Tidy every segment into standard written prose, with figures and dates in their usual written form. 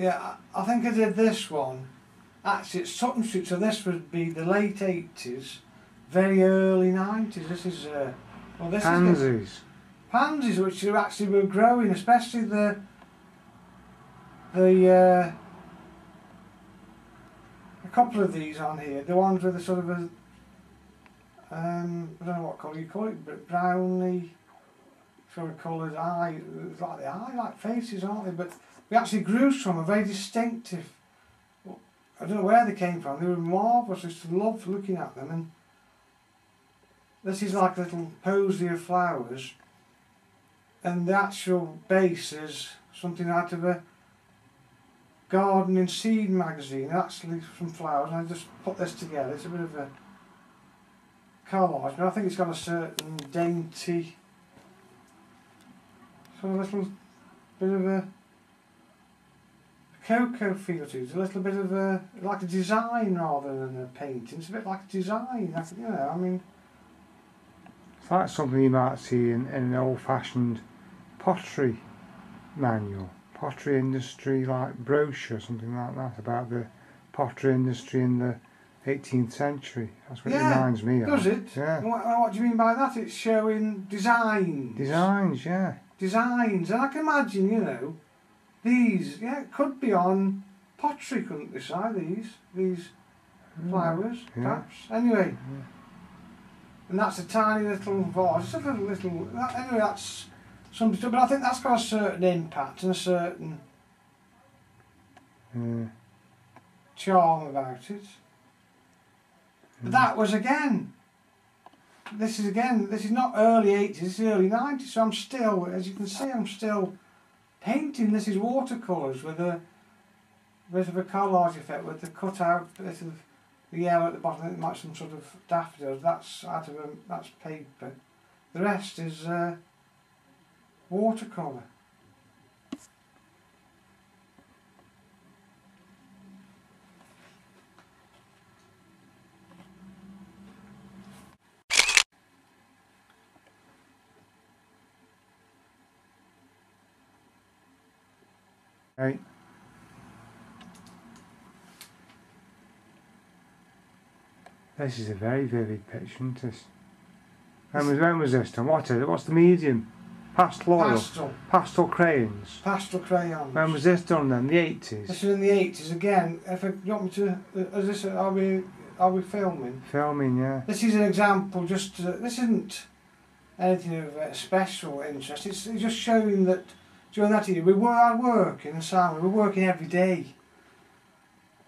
Yeah, I think I did this one. Actually, it's Sutton Street, so this would be the late 80s, very early 90s. This is, well, this Pansies. is pansies, which are actually were growing, especially the a couple of these on here, the ones with a sort of a, I don't know what colour you call it, but browny sort of coloured eye, like the eye, like faces, aren't they? But we actually grew some, a very distinctive. I don't know where they came from. They were marvellous. I just loved looking at them. And this is like a little posy of flowers, and the actual base is something out of a gardening seed magazine, actually from flowers. And I just put this together. It's a bit of a collage, but I think it's got a certain dainty, sort of little bit of a cocoa feel to it. It's a little bit of a, like a design rather than a painting. It's a bit like a design, you know, I mean. It's like something you might see in an old-fashioned pottery manual, pottery industry like brochure, something like that, about the pottery industry in the 18th century. That's what it reminds me of. Does it? Yeah. What do you mean by that? It's showing designs. Designs, yeah. Designs, and I can imagine, you know, these, yeah, it could be on pottery, couldn't they, Si? These flowers, perhaps. Anyway, and that's a tiny little vase. It's a little. Anyway, that's something. But I think that's got a certain impact and a certain charm about it. But that was again. This is not early 80s. This is early 90s. So I'm still, as you can see, I'm still painting. This is watercolours with a bit of a collage effect, with the cut out bit of the yellow at the bottom. It might be some sort of daffodils. That's out of that's paper. The rest is watercolour. Right. This is a very vivid picture, isn't this? When was this done? What is it? What's the medium? Pastel oil? Pastel crayons? Pastel crayons. When was this done then? The 80s? This is in the 80s again. If you want me to, is this, are we filming? Filming, yeah. This is an example, just, this isn't anything of special interest. It's just showing that during that year we were working in Simon, we were working every day.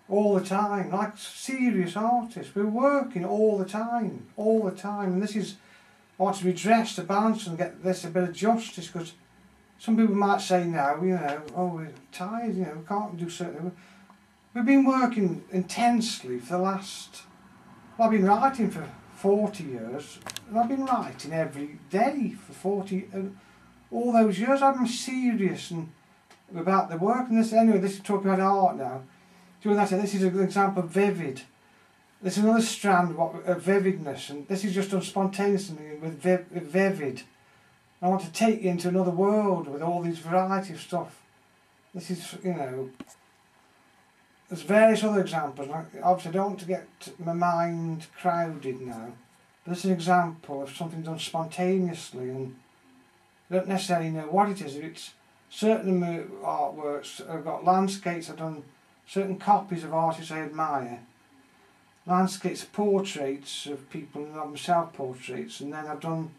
All the time, like serious artists. We were working all the time. And this is, I want to redress the balance and get this a bit of justice, because some people might say now, you know, oh, we're tired, you know, we can't do certain. We've been working intensely for the last, well, I've been writing for 40 years, and I've been writing every day for 40, all those years. I've been serious and about the work, and this, anyway, this is talking about art now. Doing that, this is an example of vivid. There's another strand of vividness, and this is just done spontaneously with vivid. I want to take you into another world with all these variety of stuff. This is, you know, there's various other examples. Obviously, I don't want to get my mind crowded now. But this is an example of something done spontaneously, and I don't necessarily know what it is. It's certain artworks. I've got landscapes. I've done certain copies of artists I admire. Landscapes, portraits of people, and of myself portraits, and then I've done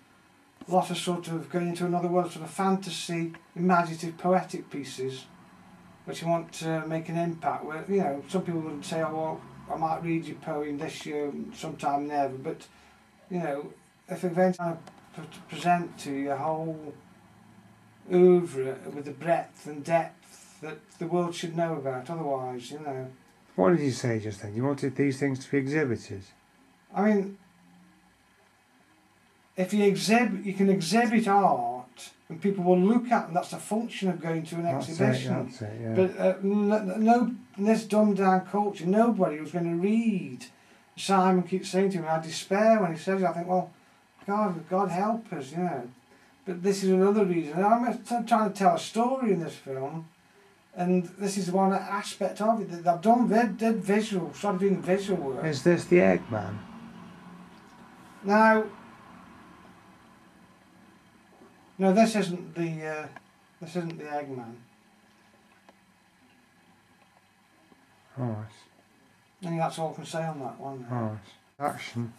a lot of sort of going into another world, sort of fantasy, imaginative, poetic pieces, which I want to make an impact with. You know, some people would say, oh, well, I might read your poem this year, sometime never, but, you know, if eventually I present to you a whole oeuvre with the breadth and depth that the world should know about, otherwise, you know. What did you say just then? You wanted these things to be exhibited? I mean, if you exhibit, you can exhibit art and people will look at them. That's the function of going to an exhibition. That's it, yeah. But no, in this dumbed down culture, nobody was going to read. Simon keeps saying to me, I despair when he says it. I think, well, God help us, you know. But this is another reason. I'm trying to tell a story in this film. And this is one aspect of it that they've done. They did visual, started doing visual work. Is this the Eggman? Now, no, this isn't the Eggman. Right. I think that's all I can say on that one. Right. Action.